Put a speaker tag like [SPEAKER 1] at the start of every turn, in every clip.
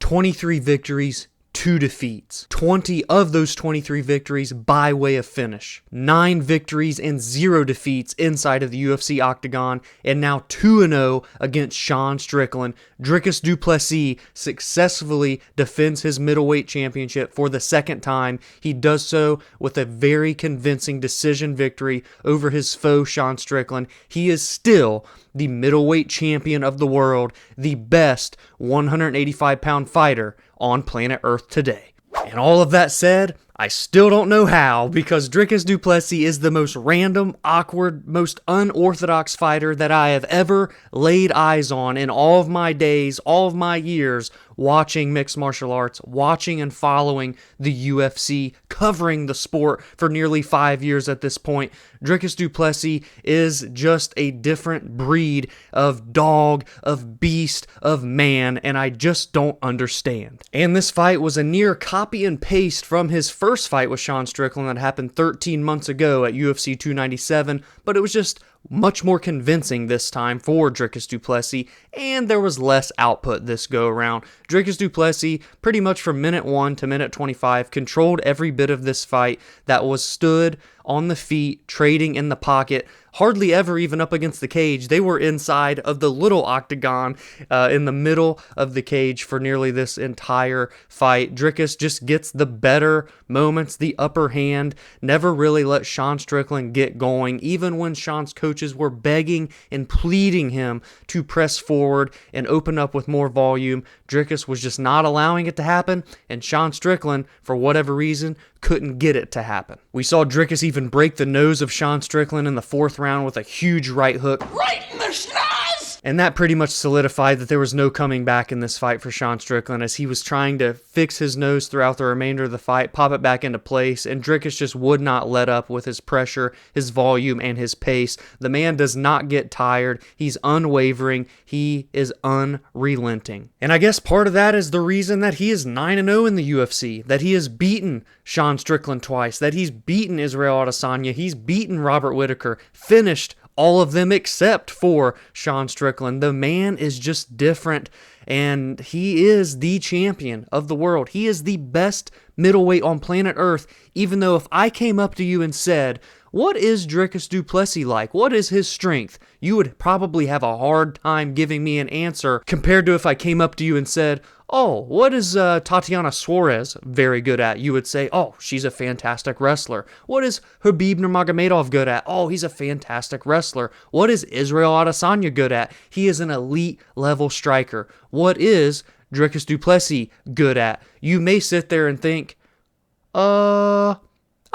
[SPEAKER 1] 23 victories, 2 defeats. 20 of those 23 victories by way of finish. 9 victories and 0 defeats inside of the UFC octagon, and now 2-0 against Sean Strickland. Dricus Du Plessis successfully defends his middleweight championship for the second time. He does so with a very convincing decision victory over his foe, Sean Strickland. He is still the middleweight champion of the world, the best 185-pound fighter on planet Earth today. And all of that said, I still don't know how, because Dricus Du Plessis is the most random, awkward, most unorthodox fighter that I have ever laid eyes on in all of my days, all of my years watching mixed martial arts, watching and following the UFC, covering the sport for nearly 5 years at this point. Dricus Du Plessis is just a different breed of dog, of beast, of man, and I just don't understand. And this fight was a near copy and paste from his first fight with Sean Strickland that happened 13 months ago at UFC 297, but it was just much more convincing this time for Dricus Du Plessis, and there was less output this go around. Dricus Du Plessis, pretty much from minute 1 to minute 25, controlled every bit of this fight that was stood on the feet, trading in the pocket, hardly ever even up against the cage. They were inside of the little octagon in the middle of the cage for nearly this entire fight. Dricus just gets the better moments, the upper hand, never really let Sean Strickland get going, even when Sean's coaches were begging and pleading him to press forward and open up with more volume. Dricus was just not allowing it to happen, and Sean Strickland, for whatever reason, couldn't get it to happen. We saw Dricus even break the nose of Sean Strickland in the 4th round with a huge right hook. Right in the schnoz! And that pretty much solidified that there was no coming back in this fight for Sean Strickland, as he was trying to fix his nose throughout the remainder of the fight, pop it back into place, and Dricus just would not let up with his pressure, his volume, and his pace. The man does not get tired. He's unwavering. He is unrelenting. And I guess part of that is the reason that he is 9-0 in the UFC, that he has beaten Sean Strickland twice, that he's beaten Israel Adesanya, he's beaten Robert Whittaker, finished all of them except for Sean Strickland. The man is just different, and he is the champion of the world. He is the best middleweight on planet Earth, even though if I came up to you and said, what is Dricus Du Plessis like? What is his strength? You would probably have a hard time giving me an answer compared to if I came up to you and said, oh, what is Tatiana Suarez very good at? You would say, oh, she's a fantastic wrestler. What is Khabib Nurmagomedov good at? Oh, he's a fantastic wrestler. What is Israel Adesanya good at? He is an elite level striker. What is Dricus Du Plessis good at? You may sit there and think,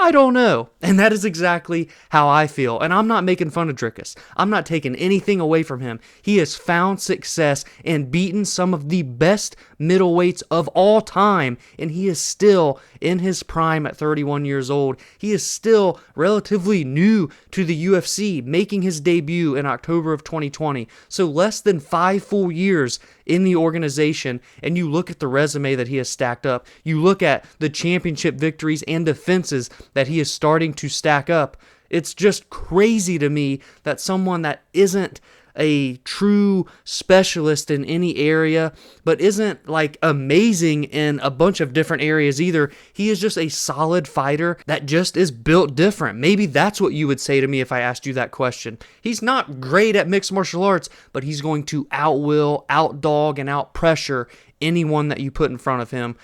[SPEAKER 1] I don't know. And that is exactly how I feel. And I'm not making fun of Dricus. I'm not taking anything away from him. He has found success and beaten some of the best middleweights of all time. And he is still in his prime at 31 years old. He is still relatively new to the UFC, making his debut in October of 2020. So less than 5 full years in the organization, and you look at the resume that he has stacked up, you look at the championship victories and defenses that he is starting to stack up, it's just crazy to me that someone that isn't a true specialist in any area, but isn't like amazing in a bunch of different areas either. He is just a solid fighter that just is built different. Maybe that's what you would say to me if I asked you that question. He's not great at mixed martial arts, but he's going to outwill, outdog, and outpressure anyone that you put in front of him.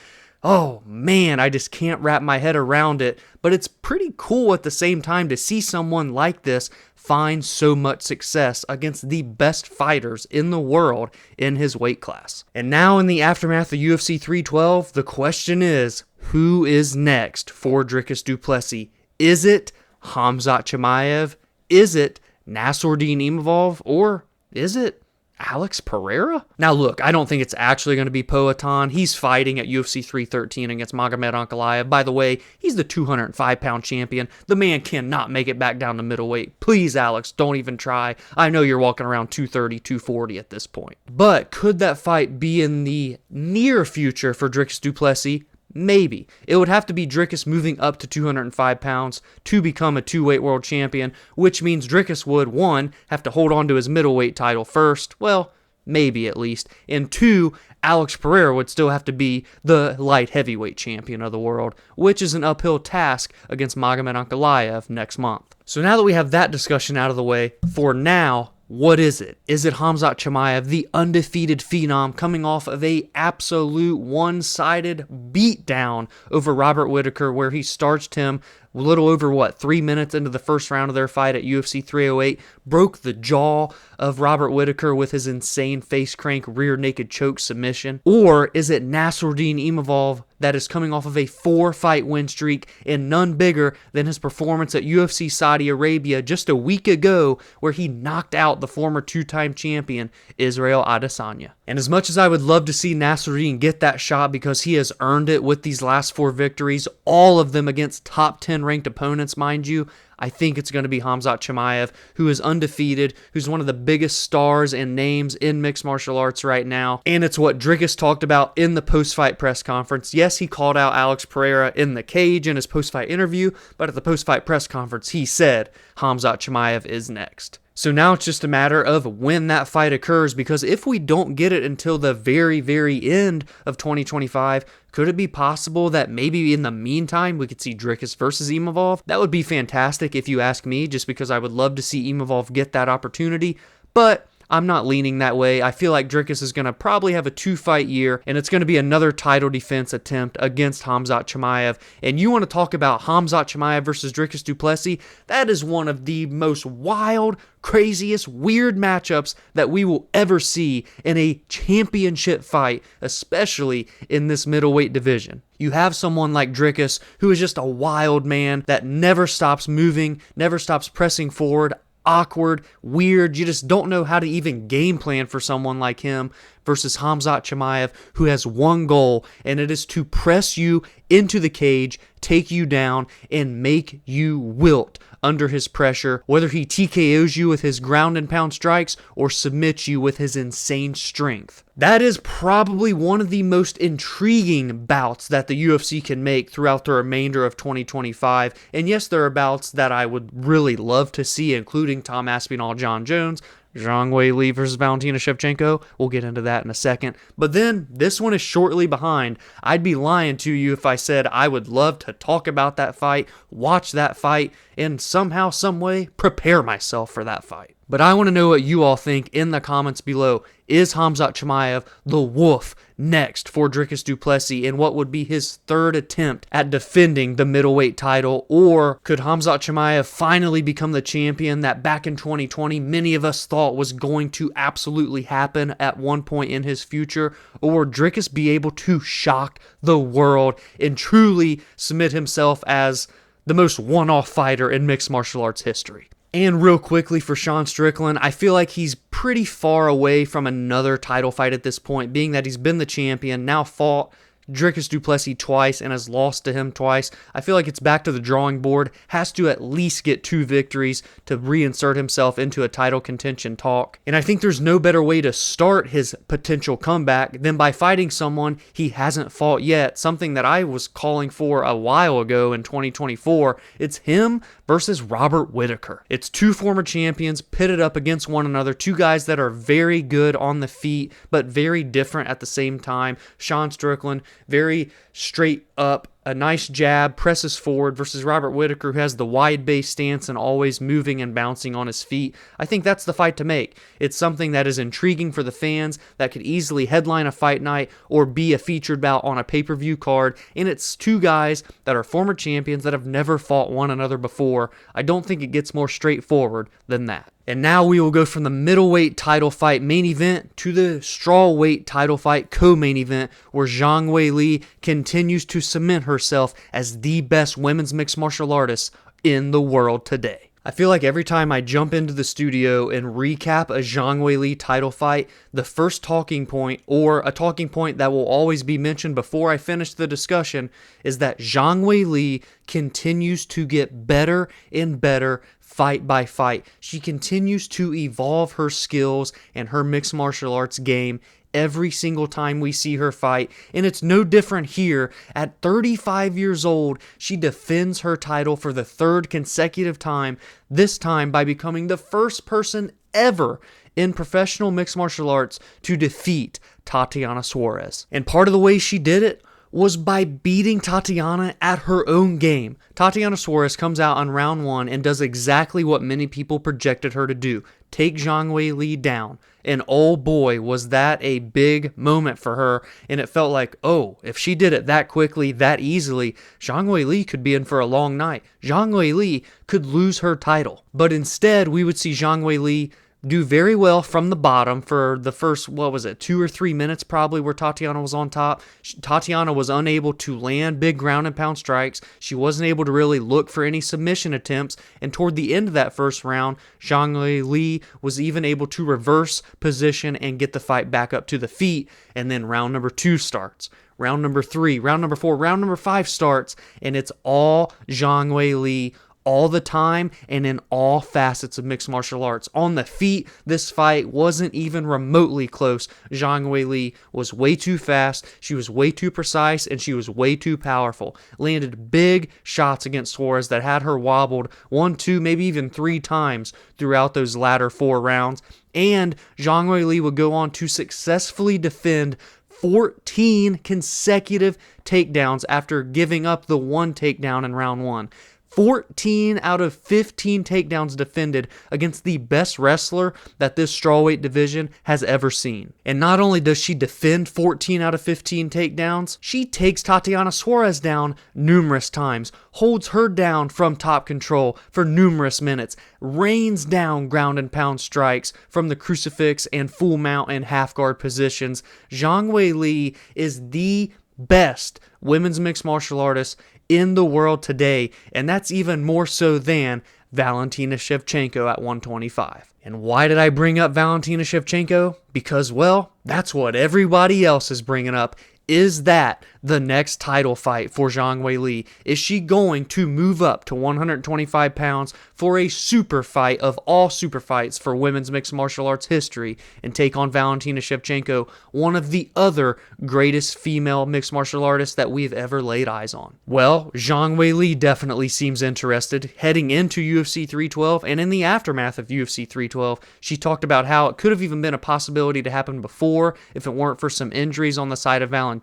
[SPEAKER 1] Oh man, I just can't wrap my head around it, but it's pretty cool at the same time to see someone like this find so much success against the best fighters in the world in his weight class. And now in the aftermath of UFC 312, the question is, who is next for Dricus Du Plessis? Is it Khamzat Chimaev? Is it Nassourdine Imavov? Or is it Alex Pereira? Now look, I don't think it's actually going to be Poatan. He's fighting at UFC 313 against Magomed Ankalaev. By the way, he's the 205-pound champion. The man cannot make it back down to middleweight. Please, Alex, don't even try. I know you're walking around 230, 240 at this point. But could that fight be in the near future for Dricus Du Plessis? Maybe. It would have to be Dricus moving up to 205 pounds to become a two-weight world champion, which means Dricus would, one, have to hold on to his middleweight title first. Well, maybe at least. And 2, Alex Pereira would still have to be the light heavyweight champion of the world, which is an uphill task against Magomed Ankalaev next month. So now that we have that discussion out of the way, for now, what is it? Is it Khamzat Chimaev, the undefeated phenom, coming off of a absolute one-sided beatdown over Robert Whittaker, where he starched him a little over, 3 minutes into the first round of their fight at UFC 308, broke the jaw of Robert Whittaker with his insane face crank rear naked choke submission? Or is it Nassourdine Imavov that is coming off of a 4-fight win streak, and none bigger than his performance at UFC Saudi Arabia just a week ago, where he knocked out the former 2-time champion Israel Adesanya? And as much as I would love to see Nassourdine get that shot because he has earned it with these last 4 victories, all of them against top 10 ranked opponents, mind you, I think it's going to be Khamzat Chimaev, who is undefeated, who's one of the biggest stars and names in mixed martial arts right now. And it's what Dricus talked about in the post-fight press conference. Yes, he called out Alex Pereira in the cage in his post-fight interview, but at the post-fight press conference, he said Khamzat Chimaev is next. So now it's just a matter of when that fight occurs, because if we don't get it until the very, very end of 2025, could it be possible that maybe in the meantime we could see Dricus versus Imavov? That would be fantastic if you ask me, just because I would love to see Imavov get that opportunity, but I'm not leaning that way. I feel like Dricus is going to probably have a 2-fight year, and it's going to be another title defense attempt against Khamzat Chimaev. And you want to talk about Khamzat Chimaev versus Dricus Du Plessis? That is one of the most wild, craziest, weird matchups that we will ever see in a championship fight, especially in this middleweight division. You have someone like Dricus, who is just a wild man that never stops moving, never stops pressing forward, awkward, weird. You just don't know how to even game plan for someone like him, versus Khamzat Chimaev, who has one goal, and it is to press you into the cage, take you down, and make you wilt under his pressure, whether he TKOs you with his ground and pound strikes or submits you with his insane strength. That is probably one of the most intriguing bouts that the UFC can make throughout the remainder of 2025. And yes, there are bouts that I would really love to see, including Tom Aspinall, John Jones, Zhang Weili versus Valentina Shevchenko. We'll get into that in a second. But then, this one is shortly behind. I'd be lying to you if I said I would love to talk about that fight, watch that fight, and somehow, some way, prepare myself for that fight. But I want to know what you all think in the comments below. Is Khamzat Chimaev the wolf next for Dricus Du Plessis, and what would be his 3rd attempt at defending the middleweight title? Or could Khamzat Chimaev finally become the champion that back in 2020 many of us thought was going to absolutely happen at one point in his future? Or Dricus be able to shock the world and truly submit himself as the most one-off fighter in mixed martial arts history? And real quickly for Sean Strickland, I feel like he's pretty far away from another title fight at this point, being that he's been the champion, now fought Dricus Du Plessis twice and has lost to him twice. I feel like it's back to the drawing board, has to at least get 2 victories to reinsert himself into a title contention talk. And I think there's no better way to start his potential comeback than by fighting someone he hasn't fought yet, something that I was calling for a while ago in 2024. It's him versus Robert Whittaker. It's 2 former champions pitted up against one another, 2 guys that are very good on the feet, but very different at the same time. Sean Strickland, very straight up, a nice jab, presses forward, versus Robert Whittaker, who has the wide base stance and always moving and bouncing on his feet. I think that's the fight to make. It's something that is intriguing for the fans, that could easily headline a fight night or be a featured bout on a pay-per-view card, and it's 2 guys that are former champions that have never fought one another before. I don't think it gets more straightforward than that. And now we will go from the middleweight title fight main event to the strawweight title fight co-main event, where Zhang Weili continues to cement herself as the best women's mixed martial artist in the world today. I feel like every time I jump into the studio and recap a Zhang Weili title fight, the first talking point, or a talking point that will always be mentioned before I finish the discussion, is that Zhang Weili continues to get better and better fight by fight. She continues to evolve her skills and her mixed martial arts game every single time we see her fight, and it's no different here. At 35 years old, she defends her title for the 3rd consecutive time, this time by becoming the first person ever in professional mixed martial arts to defeat Tatiana Suarez. And part of the way she did it was by beating Tatiana at her own game. Tatiana Suarez comes out on round 1 and does exactly what many people projected her to do: take Zhang Weili down. And oh boy, was that a big moment for her. And it felt like, oh, if she did it that quickly, that easily, Zhang Weili could be in for a long night. Zhang Weili could lose her title. But instead, we would see Zhang Weili do very well from the bottom for the first, 2 or 3 minutes probably, where Tatiana was on top. Tatiana was unable to land big ground and pound strikes. She wasn't able to really look for any submission attempts. And toward the end of that first round, Zhang Weili was even able to reverse position and get the fight back up to the feet. And then round number 2 starts. Round number 3, round number 4, round number 5 starts. And it's all Zhang Weili all the time and in all facets of mixed martial arts. On the feet, this fight wasn't even remotely close. Zhang Weili was way too fast, she was way too precise, and she was way too powerful. Landed big shots against Suarez that had her wobbled 1, 2, maybe even 3 times throughout those latter 4 rounds. And Zhang Weili would go on to successfully defend 14 consecutive takedowns after giving up the 1 takedown in round 1. 14 out of 15 takedowns defended against the best wrestler that this strawweight division has ever seen. And not only does she defend 14 out of 15 takedowns, she takes Tatiana Suarez down numerous times, holds her down from top control for numerous minutes, rains down ground and pound strikes from the crucifix and full mount and half guard positions. Zhang Weili is the best women's mixed martial artist in the world today, and that's even more so than Valentina Shevchenko at 125. And why did I bring up Valentina Shevchenko? Because, well, that's what everybody else is bringing up. Is that the next title fight for Zhang Weili? Is she going to move up to 125 pounds for a super fight of all super fights for women's mixed martial arts history and take on Valentina Shevchenko, one of the other greatest female mixed martial artists that we've ever laid eyes on? Well, Zhang Weili definitely seems interested. Heading into UFC 312 and in the aftermath of UFC 312, she talked about how it could have even been a possibility to happen before if it weren't for some injuries on the side of Valentina.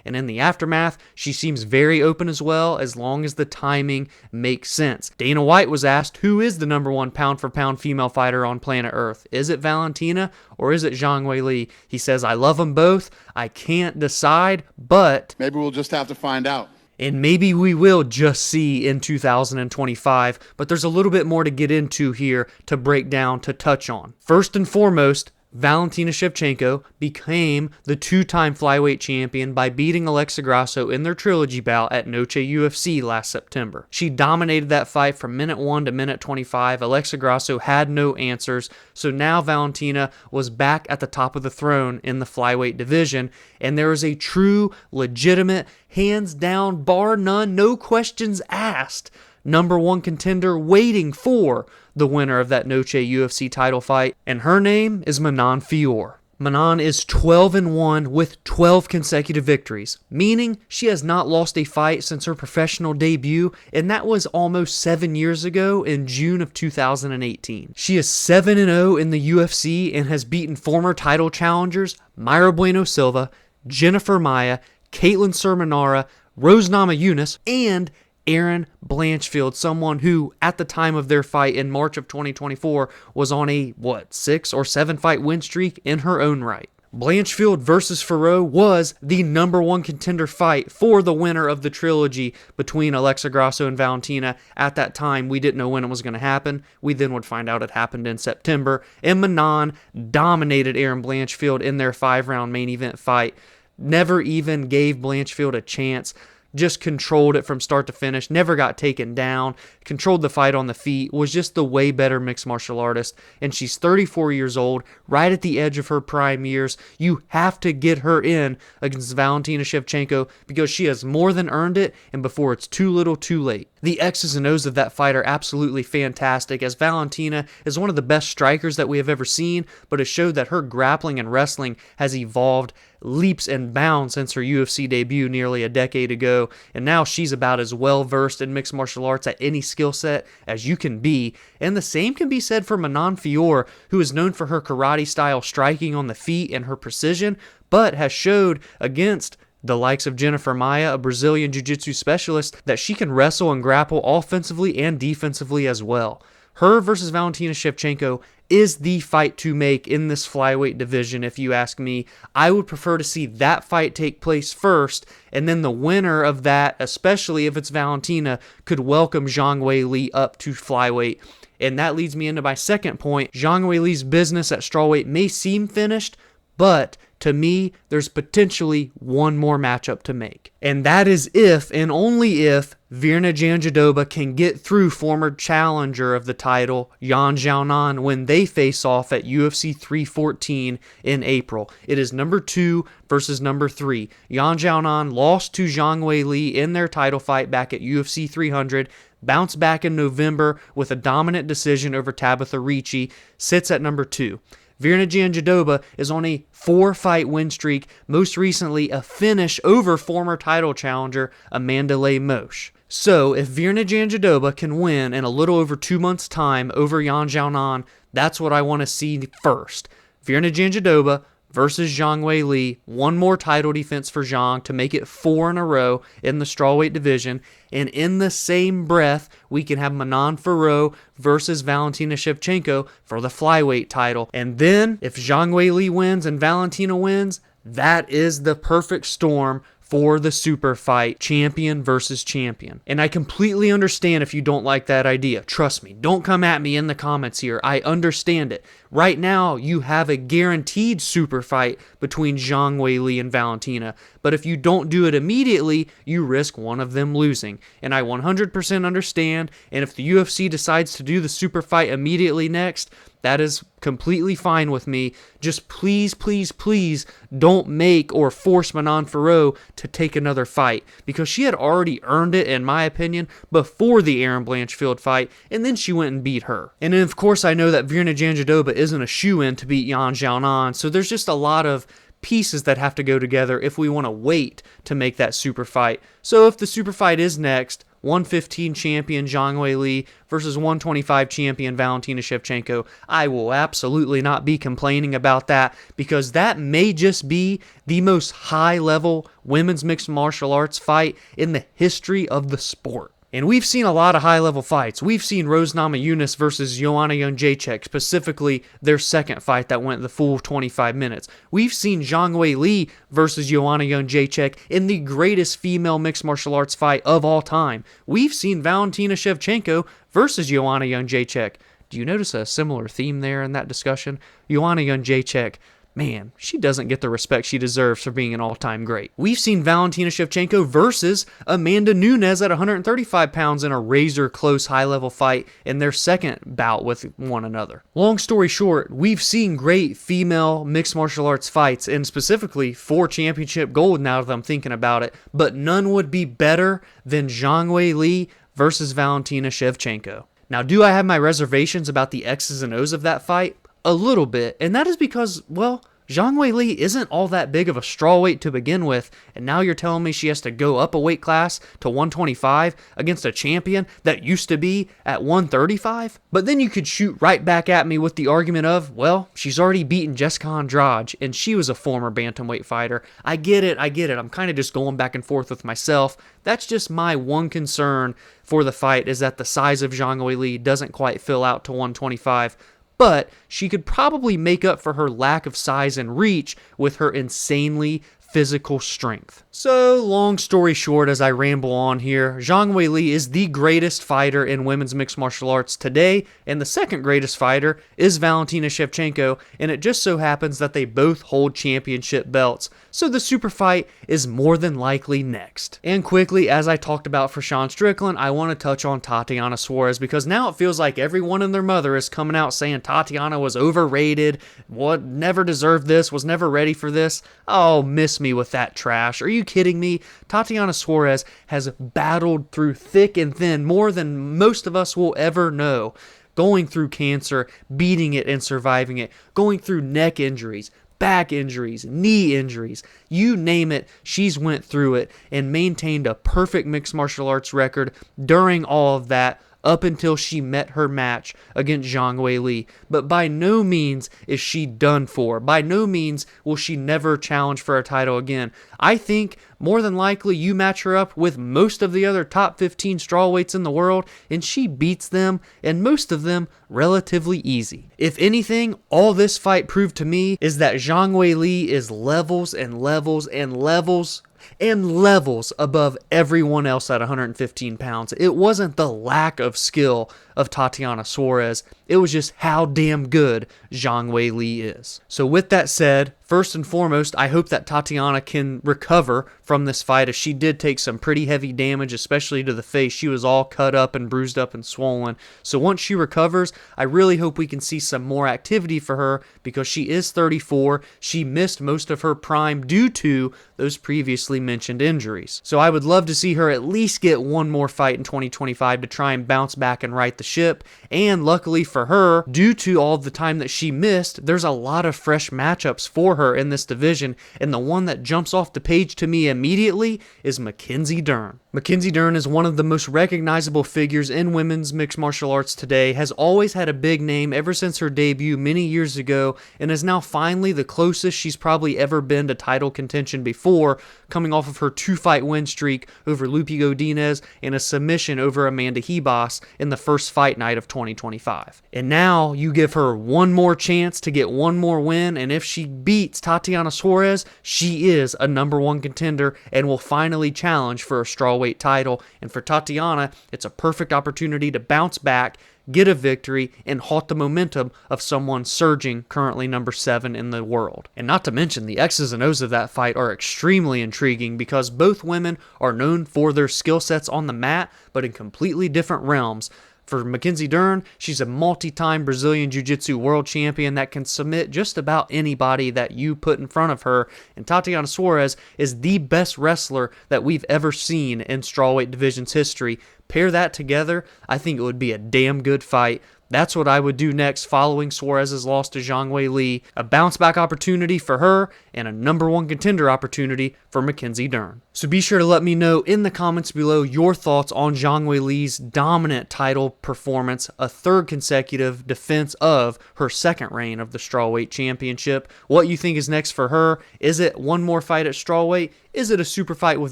[SPEAKER 1] And in the aftermath, she seems very open as well, as long as the timing makes sense. Dana White was asked, who is the number 1 pound-for-pound female fighter on planet Earth? Is it Valentina or is it Zhang Weili? He says, I love them both. I can't decide, but
[SPEAKER 2] maybe we'll just have to find out.
[SPEAKER 1] And maybe we will just see in 2025, but there's a little bit more to get into here, to break down, to touch on. First and foremost, Valentina Shevchenko became the 2-time flyweight champion by beating Alexa Grasso in their trilogy bout at Noche UFC last September. She dominated that fight from minute 1 to minute 25. Alexa Grasso had no answers, so now Valentina was back at the top of the throne in the flyweight division, and there is a true, legitimate, hands down, bar none, no questions asked, number 1 contender waiting for the winner of that Noche UFC title fight, and her name is Manon Fiorot. Manon is 12-1 with 12 consecutive victories, meaning she has not lost a fight since her professional debut, and that was almost 7 years ago in June of 2018. She is 7-0 in the UFC and has beaten former title challengers Mayra Bueno Silva, Jennifer Maia, Caitlin Sermonara, Rose Namajunas, and Erin Blanchfield, someone who, at the time of their fight in March of 2024, was on a, 6 or 7 fight win streak in her own right. Blanchfield versus Fiorot was the number 1 contender fight for the winner of the trilogy between Alexa Grasso and Valentina. At that time, we didn't know when it was going to happen. We then would find out it happened in September, and Manon dominated Erin Blanchfield in their 5-round main event fight. Never even gave Blanchfield a chance. Just controlled it from start to finish, never got taken down, controlled the fight on the feet, was just the way better mixed martial artist, and she's 34 years old, right at the edge of her prime years. You have to get her in against Valentina Shevchenko because she has more than earned it, and before it's too little too late. The X's and O's of that fight are absolutely fantastic, as Valentina is one of the best strikers that we have ever seen, but it showed that her grappling and wrestling has evolved leaps and bounds since her UFC debut nearly a decade ago, and now she's about as well versed in mixed martial arts at any skill set as you can be. And the same can be said for Manon Fiorot, who is known for her karate style striking on the feet and her precision, but has showed against the likes of Jennifer Maia, a Brazilian jiu-jitsu specialist, that she can wrestle and grapple offensively and defensively as well. Her versus Valentina Shevchenko is the fight to make in this flyweight division, if you ask me. I would prefer to see that fight take place first, and then the winner of that, especially if it's Valentina, could welcome Zhang Weili up to flyweight. And that leads me into my second point. Zhang Weili's business at strawweight may seem finished, but to me, there's potentially one more matchup to make. And that is if, and only if, Virna Jandiroba can get through former challenger of the title, Yan Xiaonan, when they face off at UFC 314 in April. It is number 2 versus number 3. Yan Xiaonan lost to Zhang Weili in their title fight back at UFC 300, bounced back in November with a dominant decision over Tabitha Ricci, sits at number 2. Virna Jandiroba is on a 4-fight win streak, most recently a finish over former title challenger Amanda Leigh Mosch. So, if Virna Jandiroba can win in a little over 2 months' time over Yan Xiaonan, that's what I want to see first. Virna Jandiroba versus Zhang Weili, one more title defense for Zhang to make it 4 in a row in the strawweight division, and in the same breath, we can have Manon Fiorot versus Valentina Shevchenko for the flyweight title. And then, if Zhang Weili wins and Valentina wins, that is the perfect storm for the super fight, champion versus champion. And I completely understand if you don't like that idea. Trust me, don't come at me in the comments here. I understand it. Right now, you have a guaranteed super fight between Zhang Weili and Valentina. But if you don't do it immediately, you risk one of them losing. And I 100% understand. And if the UFC decides to do the super fight immediately next, that is completely fine with me. Just please, please, please don't make or force Manon Fiorot to take another fight, because she had already earned it, in my opinion, before the Erin Blanchfield fight, and then she went and beat her. And then, of course, I know that Virna Jandiroba isn't a shoo-in to beat Yan Xiaonan, so there's just a lot of pieces that have to go together if we want to wait to make that super fight. So if the super fight is next, 115 champion Zhang Weili versus 125 champion Valentina Shevchenko, I will absolutely not be complaining about that, because that may just be the most high-level women's mixed martial arts fight in the history of the sport. And we've seen a lot of high-level fights. We've seen Rose Namajunas versus Joanna Jędrzejczyk, specifically their second fight that went the full 25 minutes. We've seen Zhang Weili versus Joanna Jędrzejczyk in the greatest female mixed martial arts fight of all time. We've seen Valentina Shevchenko versus Joanna Jędrzejczyk. Do you notice a similar theme there in that discussion? Joanna Jędrzejczyk, man, she doesn't get the respect she deserves for being an all-time great. We've seen Valentina Shevchenko versus Amanda Nunes at 135 pounds in a razor-close high-level fight in their second bout with one another. Long story short, we've seen great female mixed martial arts fights, and specifically 4 championship gold now that I'm thinking about it, but none would be better than Zhang Weili versus Valentina Shevchenko. Now, do I have my reservations about the X's and O's of that fight? A little bit, and that is because, well, Zhang Weili isn't all that big of a strawweight to begin with, and now you're telling me she has to go up a weight class to 125 against a champion that used to be at 135? But then you could shoot right back at me with the argument of, well, she's already beaten Jessica Andrade, and she was a former bantamweight fighter. I get it. I'm kind of just going back and forth with myself. That's just my one concern for the fight, is that the size of Zhang Weili doesn't quite fill out to 125. But she could probably make up for her lack of size and reach with her insanely physical strength. So, long story short, as I ramble on here, Zhang Weili is the greatest fighter in women's mixed martial arts today, and the second greatest fighter is Valentina Shevchenko, and it just so happens that they both hold championship belts. So the super fight is more than likely next. And quickly, as I talked about for Sean Strickland, I want to touch on Tatiana Suarez, because now it feels like everyone and their mother is coming out saying Tatiana was overrated, never deserved this, was never ready for this. Oh, miss me with that trash. Are you kidding me? Tatiana Suarez has battled through thick and thin more than most of us will ever know. Going through cancer, beating it and surviving it, going through neck injuries, back injuries, knee injuries, you name it, she's went through it and maintained a perfect mixed martial arts record during all of that, up until she met her match against Zhang Weili. But by no means is she done for. By no means will she never challenge for a title again. I think more than likely you match her up with most of the other top 15 strawweights in the world, and she beats them, and most of them relatively easy. If anything, all this fight proved to me is that Zhang Weili is levels and levels and levels and levels above everyone else at 115 pounds. It wasn't the lack of skill of Tatiana Suarez, it was just how damn good Zhang Weili is. So with that said, first and foremost, I hope that Tatiana can recover from this fight, as she did take some pretty heavy damage, especially to the face. She was all cut up and bruised up and swollen. So once she recovers, I really hope we can see some more activity for her, because she is 34. She missed most of her prime due to those previously mentioned injuries. So I would love to see her at least get one more fight in 2025 to try and bounce back and right the ship. And luckily for her, due to all the time that she missed, there's a lot of fresh matchups for her in this division, and the one that jumps off the page to me immediately is Mackenzie Dern. Mackenzie Dern is one of the most recognizable figures in women's mixed martial arts today, has always had a big name ever since her debut many years ago, and is now finally the closest she's probably ever been to title contention before, coming off of her 2-fight win streak over Lupi Godinez and a submission over Amanda Hebos in the first fight night of 2025. And now you give her one more chance to get one more win, and if she beats Tatiana Suarez, she is a #1 contender and will finally challenge for a strawweight title. And for Tatiana, it's a perfect opportunity to bounce back, get a victory, and halt the momentum of someone surging currently #7 in the world. And not to mention, the X's and O's of that fight are extremely intriguing, because both women are known for their skill sets on the mat, but in completely different realms. For Mackenzie Dern, she's a multi-time Brazilian Jiu-Jitsu world champion that can submit just about anybody that you put in front of her. And Tatiana Suarez is the best wrestler that we've ever seen in strawweight division's history. Pair that together, I think it would be a damn good fight. That's what I would do next following Suarez's loss to Zhang Weili. A bounce-back opportunity for her and a #1 contender opportunity for Mackenzie Dern. So be sure to let me know in the comments below your thoughts on Zhang Weili's dominant title performance, a third consecutive defense of her second reign of the strawweight championship. What you think is next for her? Is it one more fight at strawweight? Is it a super fight with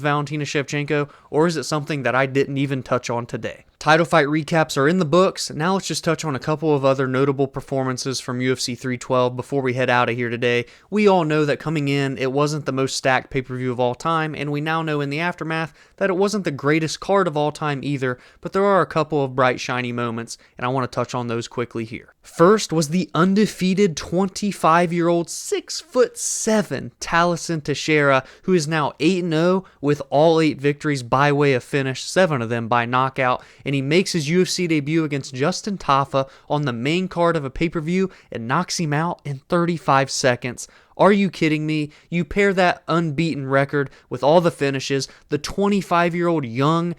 [SPEAKER 1] Valentina Shevchenko? Or is it something that I didn't even touch on today? Title fight recaps are in the books. Now let's just touch on a couple of other notable performances from UFC 312 before we head out of here today. We all know that coming in, it wasn't the most stacked pay-per-view of all time, and we now know in the aftermath that it wasn't the greatest card of all time either, but there are a couple of bright, shiny moments, and I want to touch on those quickly here. First was the undefeated 25-year-old 6'7" Tallison Teixeira, who is now 8-0 with all 8 victories by way of finish, 7 of them by knockout, and he makes his UFC debut against Justin Tafa on the main card of a pay-per-view and knocks him out in 35 seconds. Are you kidding me? You pair that unbeaten record with all the finishes, the 25-year-old young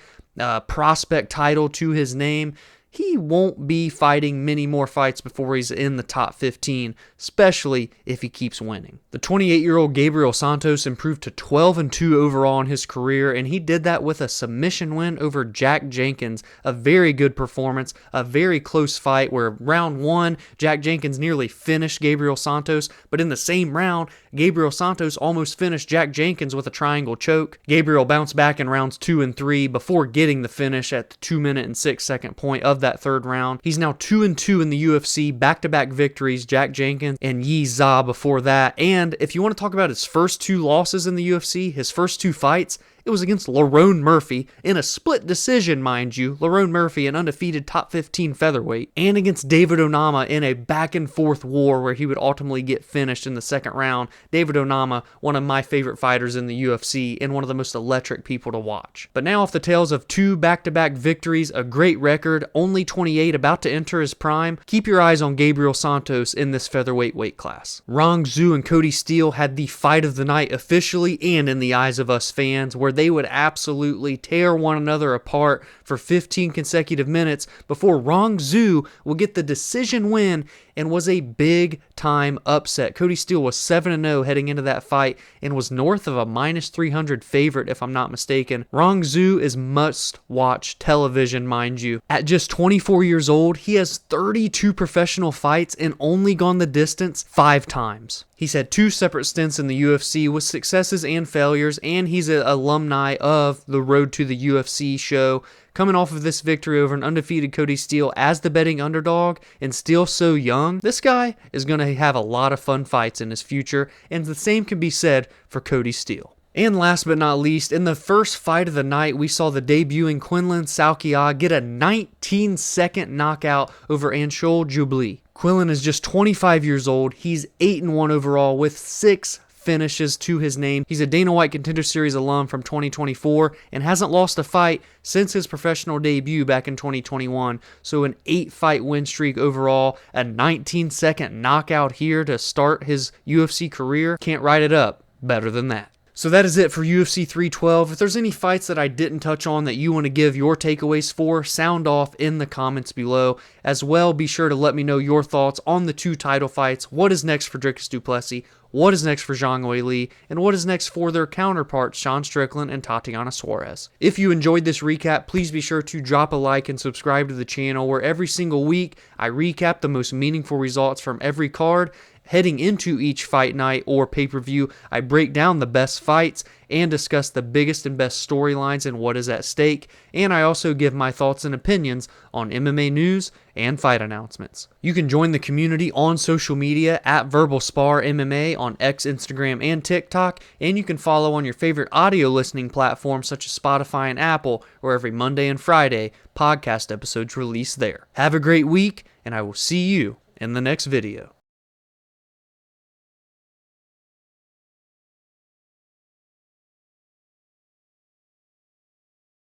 [SPEAKER 1] prospect title to his name, he won't be fighting many more fights before he's in the top 15, especially if he keeps winning. The 28-year-old Gabriel Santos improved to 12-2 overall in his career, and he did that with a submission win over Jack Jenkins. A very good performance, a very close fight where round 1, Jack Jenkins nearly finished Gabriel Santos, but in the same round, Gabriel Santos almost finished Jack Jenkins with a triangle choke. Gabriel bounced back in rounds 2 and 3 before getting the finish at the 2-minute and 6-second point of that third round. He's now 2-2 in the UFC, back-to-back victories, Jack Jenkins and Yi Za before that. And if you want to talk about his first 2 losses in the UFC, his first 2 fights, it was against Lerone Murphy in a split decision, mind you. Lerone Murphy, an undefeated top 15 featherweight, and against David Onama in a back-and-forth war where he would ultimately get finished in the second round. David Onama, one of my favorite fighters in the UFC and one of the most electric people to watch. But now off the tails of 2 back-to-back victories, a great record, only 28, about to enter his prime, keep your eyes on Gabriel Santos in this featherweight weight class. Rongzhu and Cody Steele had the fight of the night officially and in the eyes of us fans, where they would absolutely tear one another apart for 15 consecutive minutes before Rongzhu will get the decision win and was a big-time upset. Cody Steele was 7-0 heading into that fight and was north of a -300 favorite, if I'm not mistaken. Rongzhu is must-watch television, mind you. At just 24 years old, he has 32 professional fights and only gone the distance 5 times. He's had 2 separate stints in the UFC with successes and failures, and he's an alumni of the Road to the UFC show. Coming off of this victory over an undefeated Cody Steele as the betting underdog and still so young, this guy is going to have a lot of fun fights in his future, and the same can be said for Cody Steele. And last but not least, in the first fight of the night, we saw the debuting Quillan Salkilld get a 19-second knockout over Anshul Jubli. Quillan is just 25 years old. He's 8-1 overall with 6 finishes to his name. He's a Dana White Contender Series alum from 2024 and hasn't lost a fight since his professional debut back in 2021. So an 8-fight win streak overall, a 19-second knockout here to start his UFC career. Can't write it up better than that. So that is it for UFC 312. If there's any fights that I didn't touch on that you want to give your takeaways for, sound off in the comments below. As well, be sure to let me know your thoughts on the 2 title fights. What is next for Dricus Du Plessis? What is next for Zhang Weili? And what is next for their counterparts, Sean Strickland and Tatiana Suarez? If you enjoyed this recap, please be sure to drop a like and subscribe to the channel, where every single week I recap the most meaningful results from every card. Heading into each fight night or pay-per-view, I break down the best fights and discuss the biggest and best storylines and what is at stake, and I also give my thoughts and opinions on MMA news and fight announcements. You can join the community on social media at Verbal Spar MMA on X, Instagram, and TikTok, and you can follow on your favorite audio listening platforms such as Spotify and Apple, where every Monday and Friday podcast episodes release there. Have a great week, and I will see you in the next video.